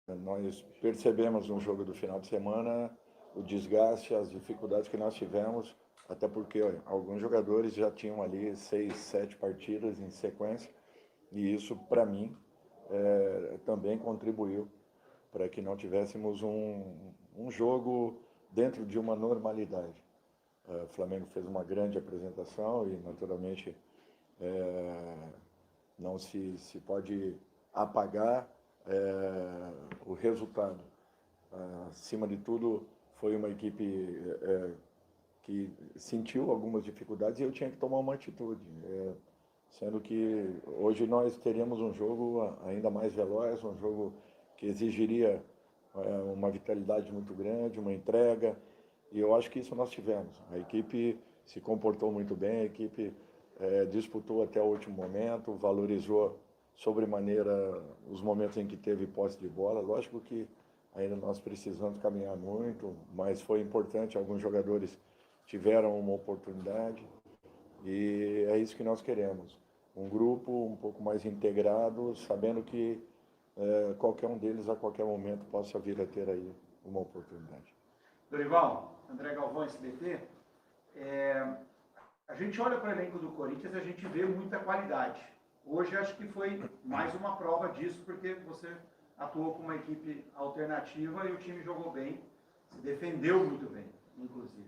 Nós percebemos no jogo do final de semana o desgaste, as dificuldades que nós tivemos, até porque olha, alguns jogadores já tinham ali 6, 7 partidas em sequência, e isso, para mim, também contribuiu para que não tivéssemos um jogo dentro de uma normalidade. O Flamengo fez uma grande apresentação e, naturalmente, não se pode apagar o resultado. Acima de tudo, foi uma equipe que sentiu algumas dificuldades e eu tinha que tomar uma atitude. Sendo que hoje nós teríamos um jogo ainda mais veloz, um jogo que exigiria uma vitalidade muito grande, uma entrega, e eu acho que isso nós tivemos. A equipe se comportou muito bem, a equipe disputou até o último momento, valorizou sobremaneira os momentos em que teve posse de bola. Lógico que ainda nós precisamos caminhar muito, mas foi importante, alguns jogadores tiveram uma oportunidade, e é isso que nós queremos. Um grupo um pouco mais integrado, sabendo que qualquer um deles a qualquer momento possa vir a ter aí uma oportunidade. Dorival, André Galvão, SBT, a gente olha para o elenco do Corinthians e a gente vê muita qualidade. Hoje acho que foi mais uma prova disso, porque você atuou com uma equipe alternativa e o time jogou bem, se defendeu muito bem, inclusive.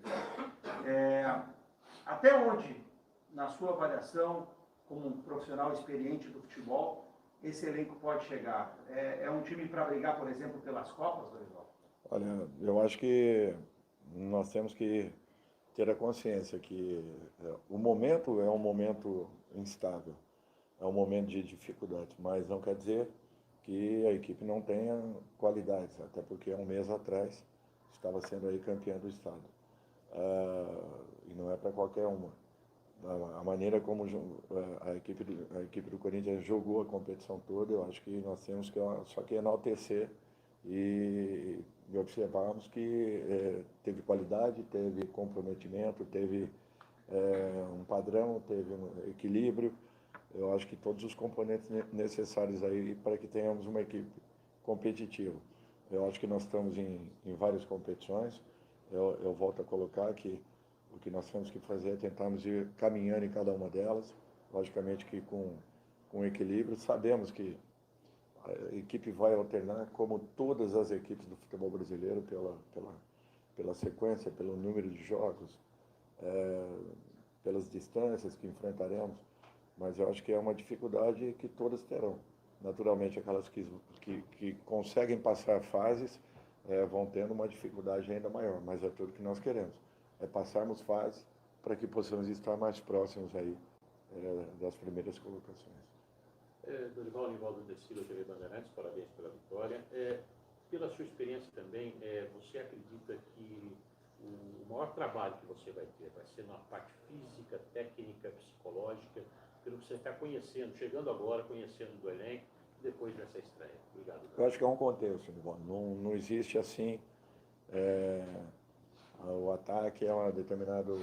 Até onde, na sua avaliação, como um profissional experiente do futebol, esse elenco pode chegar? É um time para brigar, por exemplo, pelas Copas, Dorival? Olha, eu acho que nós temos que ter a consciência que o momento é um momento instável, é um momento de dificuldade, mas não quer dizer que a equipe não tenha qualidades, até porque um mês atrás estava sendo aí campeã do estado. E não é para qualquer uma. A maneira como a equipe do Corinthians jogou a competição toda, eu acho que nós temos que só que enaltecer e observarmos que teve qualidade, teve comprometimento, teve um padrão, teve um equilíbrio. Eu acho que todos os componentes necessários aí para que tenhamos uma equipe competitiva. Eu acho que nós estamos em várias competições. Eu volto a colocar que o que nós temos que fazer é tentarmos ir caminhando em cada uma delas, logicamente que com equilíbrio. Sabemos que a equipe vai alternar, como todas as equipes do futebol brasileiro, pela sequência, pelo número de jogos, pelas distâncias que enfrentaremos, mas eu acho que é uma dificuldade que todas terão. Naturalmente, aquelas que conseguem passar fases vão tendo uma dificuldade ainda maior, mas é tudo que nós queremos. É passarmos fases para que possamos estar mais próximos aí das primeiras colocações. Dorival Nivaldo da Silva, TV Bandeirantes, parabéns pela vitória. Pela sua experiência também, você acredita que o maior trabalho que você vai ter vai ser na parte física, técnica, psicológica, pelo que você está conhecendo, chegando agora, conhecendo do elenco, depois dessa estreia? Obrigado. Eu acho que é um contexto, Nivaldo. Não existe assim... o ataque é um determinado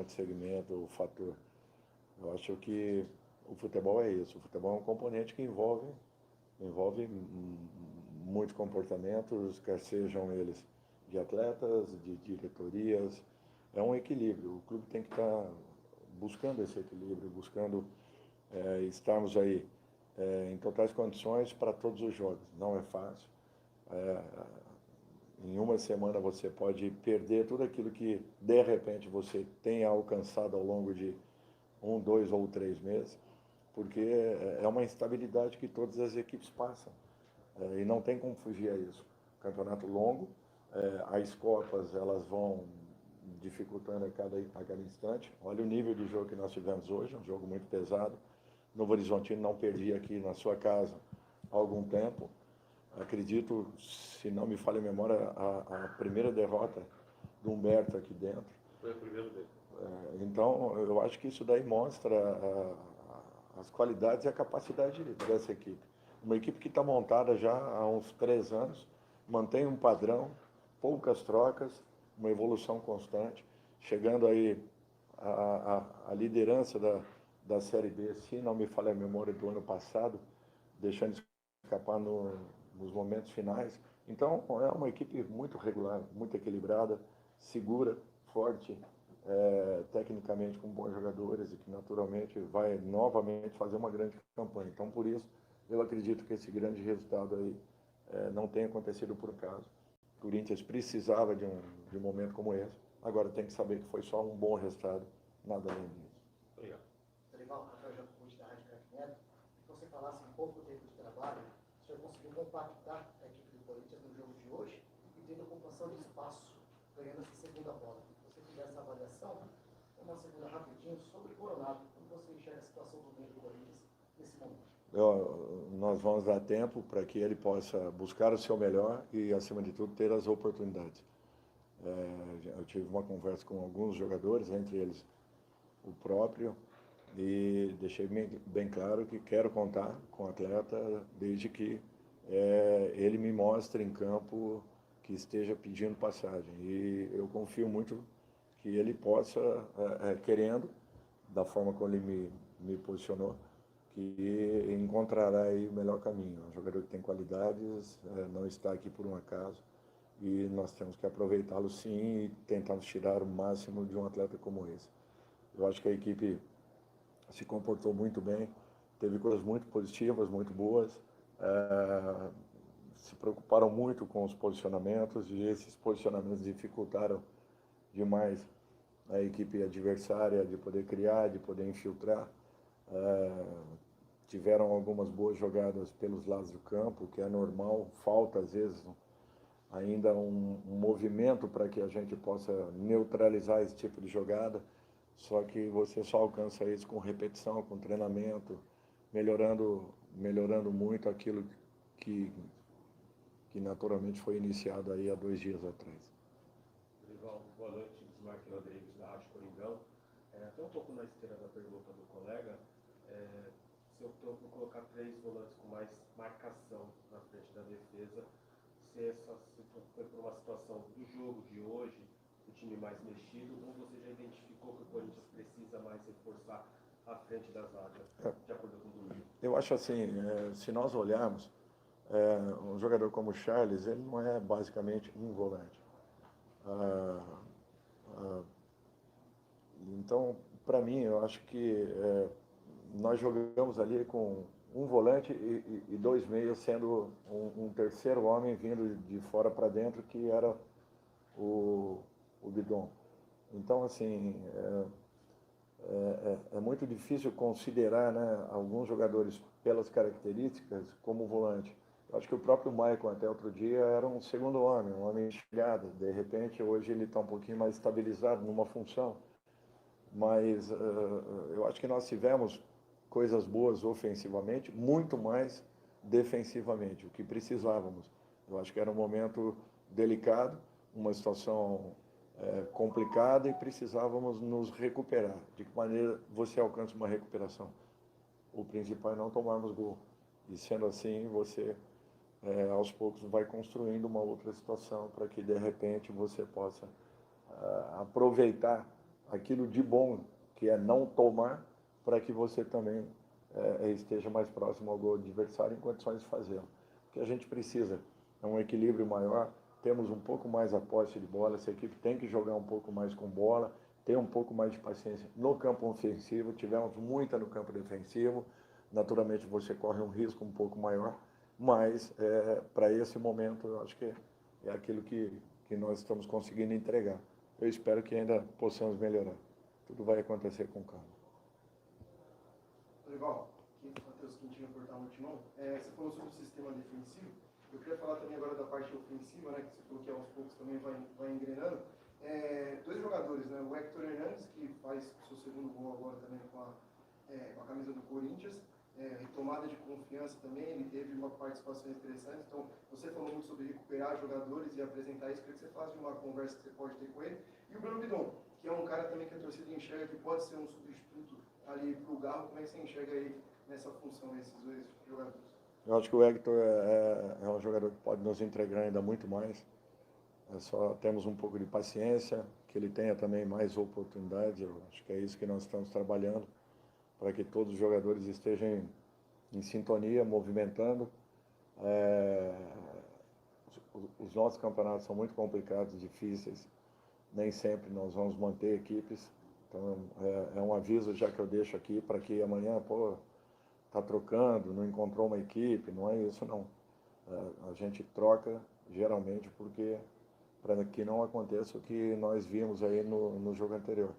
segmento, o fator. Eu acho que o futebol é isso. O futebol é um componente que envolve muitos comportamentos, quer sejam eles de atletas, de diretorias. É um equilíbrio. O clube tem que estar buscando esse equilíbrio, buscando estarmos aí em totais condições para todos os jogos. Não é fácil. Em uma semana você pode perder tudo aquilo que, de repente, você tenha alcançado ao longo de 1, 2 ou 3 meses, porque é uma instabilidade que todas as equipes passam. E não tem como fugir a isso. Campeonato longo, as Copas elas vão dificultando a cada instante. Olha o nível de jogo que nós tivemos hoje, um jogo muito pesado. Novo Horizontino não perdia aqui na sua casa há algum tempo. Acredito, se não me falha a memória, a primeira derrota do Humberto aqui dentro. Foi a primeira dele. Então, eu acho que isso daí mostra as qualidades e a capacidade dessa equipe. Uma equipe que está montada já há uns 3 anos, mantém um padrão, poucas trocas, uma evolução constante, chegando aí a liderança da Série B, se não me falha a memória, do ano passado, deixando escapar nos momentos finais. Então, é uma equipe muito regular, muito equilibrada, segura, forte, tecnicamente com bons jogadores e que naturalmente vai novamente fazer uma grande campanha. Então, por isso, eu acredito que esse grande resultado aí não tenha acontecido por acaso. O Corinthians precisava de um momento como esse. Agora tem que saber que foi só um bom resultado, nada além disso. Obrigado. Dorival, Rafael Jacobus da Rádio Craque Neto, que você falasse um pouco do tempo de trabalho, o senhor conseguiu compactar a equipe do Corinthians no jogo de hoje e tendo ocupação de espaço, ganhando essa segunda bola. Se você fizer essa avaliação, uma segunda rapidinho sobre o Coronado, como você enxerga a situação do meio do Corinthians nesse momento? Nós vamos dar tempo para que ele possa buscar o seu melhor e, acima de tudo, ter as oportunidades. Eu tive uma conversa com alguns jogadores, entre eles o próprio, e deixei bem claro que quero contar com o atleta desde que ele me mostre em campo que esteja pedindo passagem. E eu confio muito que ele possa, querendo, da forma como ele me posicionou, que encontrará aí o melhor caminho. É um jogador que tem qualidades, não está aqui por um acaso, e nós temos que aproveitá-lo sim e tentarmos tirar o máximo de um atleta como esse. Eu acho que a equipe se comportou muito bem, teve coisas muito positivas, muito boas, se preocuparam muito com os posicionamentos e esses posicionamentos dificultaram demais a equipe adversária de poder criar, de poder infiltrar. Tiveram algumas boas jogadas pelos lados do campo, que é normal, falta às vezes ainda um movimento para que a gente possa neutralizar esse tipo de jogada, só que você só alcança isso com repetição, com treinamento, melhorando muito aquilo que naturalmente foi iniciado aí há 2 dias atrás. Dorival, boa noite, Bismarck Rodrigues, da Rádio Coringão. Até um pouco na esteira da pergunta do colega, se optou por colocar 3 volantes com mais marcação na frente da defesa, se essa foi por uma situação do jogo de hoje, o time mais mexido, ou você já identificou que o Corinthians precisa mais reforçar a frente da zaga, de acordo com o Domingo? Eu acho assim, se nós olharmos, um jogador como o Charles, ele não é basicamente um volante. Então, para mim, eu acho que nós jogamos ali com um volante e 2 meias, sendo um terceiro homem vindo de fora para dentro, que era o Bidon. Então, assim, é muito difícil considerar, né, alguns jogadores pelas características como volante. Eu acho que o próprio Maicon, até outro dia, era um segundo homem, um homem enxergado. De repente, hoje ele está um pouquinho mais estabilizado numa função. Mas eu acho que nós tivemos coisas boas ofensivamente, muito mais defensivamente, o que precisávamos. Eu acho que era um momento delicado, uma situação complicada e precisávamos nos recuperar. De que maneira você alcança uma recuperação? O principal é não tomarmos gol. E sendo assim, você aos poucos vai construindo uma outra situação para que de repente você possa aproveitar aquilo de bom que é não tomar, para que você também esteja mais próximo ao gol adversário em condições de fazê-lo. O que a gente precisa é um equilíbrio maior, temos um pouco mais a posse de bola, essa equipe tem que jogar um pouco mais com bola, ter um pouco mais de paciência no campo ofensivo, tivemos muita no campo defensivo, naturalmente você corre um risco um pouco maior, mas para esse momento eu acho que é aquilo que nós estamos conseguindo entregar. Eu espero que ainda possamos melhorar. Tudo vai acontecer com calma. Dorival, aqui é o Matheus Quintino, Portal Multimão. Você falou sobre o sistema defensivo. Eu queria falar também agora da parte ofensiva, né, que você falou que aos poucos também vai engrenando. 2 jogadores, né, o Hector Hernandes, que faz o seu segundo gol agora também com a camisa do Corinthians, retomada de confiança também, ele teve uma participação interessante. Então, você falou muito sobre recuperar jogadores e apresentar isso. Eu queria que você falasse de uma conversa que você pode ter com ele. E o Bruno Bidon, que é um cara também que a torcida enxerga que pode ser um substituto ali para o Garro. Como é que você enxerga aí nessa função, esses 2 jogadores? Eu acho que o Hector é um jogador que pode nos entregar ainda muito mais. Só temos um pouco de paciência, que ele tenha também mais oportunidades. Eu acho que é isso que nós estamos trabalhando, para que todos os jogadores estejam em sintonia, movimentando. os nossos campeonatos são muito complicados, difíceis. Nem sempre nós vamos manter equipes. Então, é um aviso já que eu deixo aqui para que amanhã, tá trocando, não encontrou uma equipe, não é isso não. A gente troca geralmente porque para que não aconteça o que nós vimos aí no jogo anterior.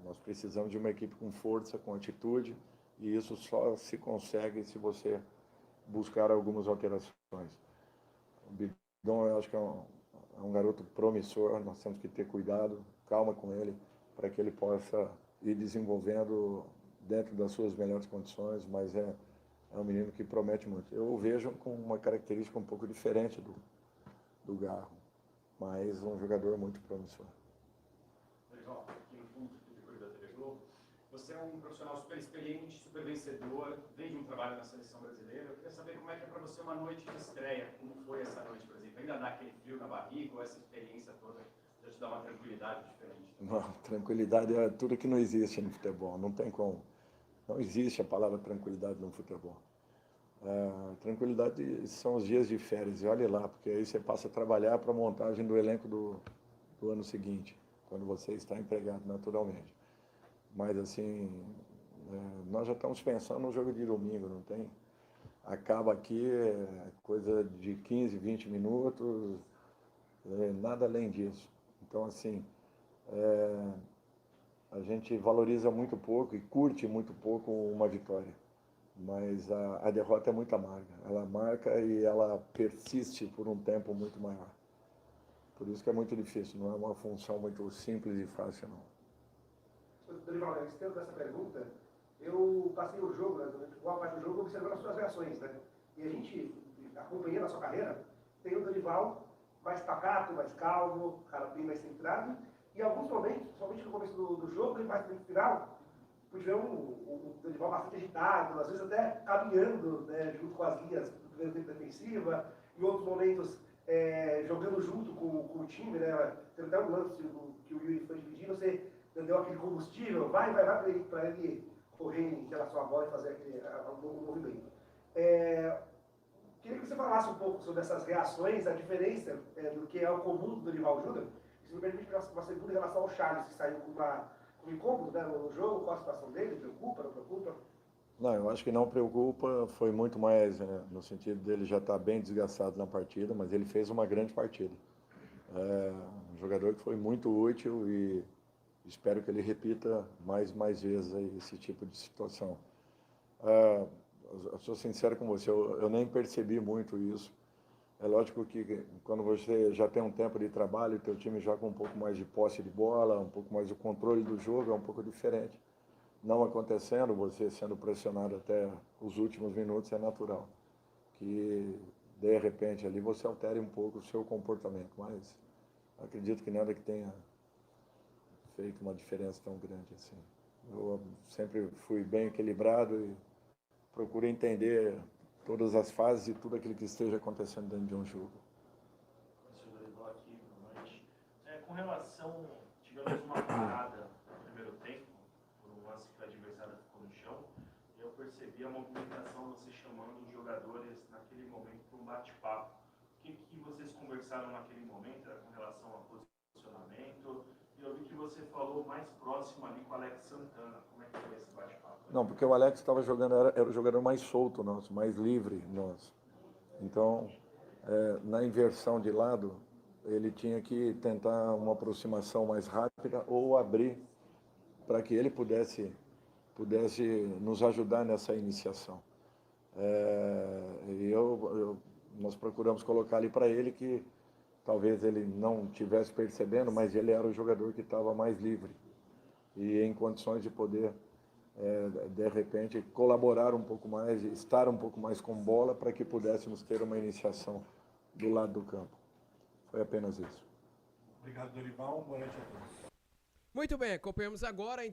Nós precisamos de uma equipe com força, com atitude, e isso só se consegue se você buscar algumas alterações. O Bidon, eu acho que é um garoto promissor, nós temos que ter cuidado, calma com ele, para que ele possa ir desenvolvendo dentro das suas melhores condições, mas é um menino que promete muito. Eu o vejo com uma característica um pouco diferente do Garro, mas um jogador muito promissor. Dorival, aqui no fundo da TV Globo, você é um profissional super experiente, super vencedor, vem de um trabalho na seleção brasileira. Eu queria saber como é que é para você uma noite de estreia, como foi essa noite, por exemplo? Ainda dá aquele frio na barriga ou essa experiência toda já te dá uma tranquilidade diferente? Não, tranquilidade é tudo que não existe no futebol, não tem como. Não existe a palavra tranquilidade no futebol. Tranquilidade são os dias de férias, e olhe lá, porque aí você passa a trabalhar para a montagem do elenco do ano seguinte, quando você está empregado naturalmente. Mas assim, nós já estamos pensando no jogo de domingo, não tem? Acaba aqui, coisa de 15, 20 minutos, nada além disso. Então assim, a gente valoriza muito pouco e curte muito pouco uma vitória. Mas a derrota é muito amarga. Ela marca e ela persiste por um tempo muito maior. Por isso que é muito difícil, não é uma função muito simples e fácil, não. Dorival, a respeito dessa pergunta, eu passei o jogo, durante boa parte do jogo, observando as suas reações, né? E a gente, acompanhando a sua carreira, tem o Dorival mais pacato, mais calmo, cara bem mais centrado, e em alguns momentos, somente no começo do jogo e mais no final, pude ver o Dorival bastante agitado, às vezes até caminhando, né, junto com as linhas do primeiro tempo defensiva, em outros momentos jogando junto com o time, né? Teve até um lance que o Yuri foi dividir, você deu aquele combustível, vai para ele correr em relação à bola e fazer aquele movimento. Queria que você falasse um pouco sobre essas reações, a diferença do que é o comum do Dorival Júnior. Isso me permite uma segunda em relação ao Charles, que saiu com um incômodo, né, no jogo. Qual a situação dele? Preocupa, não preocupa? Não, eu acho que não preocupa, foi muito mais no sentido dele já estar bem desgastado na partida, mas ele fez uma grande partida. Um jogador que foi muito útil e espero que ele repita mais vezes aí esse tipo de situação. Eu sou sincero com você, eu nem percebi muito isso. É lógico que quando você já tem um tempo de trabalho, o teu time já com um pouco mais de posse de bola, um pouco mais do controle do jogo, é um pouco diferente. Não acontecendo, você sendo pressionado até os últimos minutos, é natural que, de repente, ali você altere um pouco o seu comportamento, mas acredito que nada que tenha feito uma diferença tão grande assim. Eu sempre fui bem equilibrado e procuro entender todas as fases e tudo aquilo que esteja acontecendo dentro de um jogo. Aqui, boa noite. Com relação, tivemos uma parada no primeiro tempo, por um lance que o adversário ficou no chão, e eu percebi a movimentação, você chamando os jogadores naquele momento para um bate-papo. O que vocês conversaram naquele momento com relação ao posicionamento? E eu vi que você falou mais próximo ali com o Alex Santana. Como é que foi esse bate-papo? Não, porque o Alex estava jogando, era o jogador mais solto nosso, mais livre nosso. Então, na inversão de lado, ele tinha que tentar uma aproximação mais rápida ou abrir para que ele pudesse nos ajudar nessa iniciação. E nós procuramos colocar ali para ele que talvez ele não estivesse percebendo, mas ele era o jogador que estava mais livre e em condições de poder, de repente, colaborar um pouco mais, estar um pouco mais com bola para que pudéssemos ter uma iniciação do lado do campo. Foi apenas isso. Obrigado, Dorival. Boa noite a todos. Muito bem, acompanhamos agora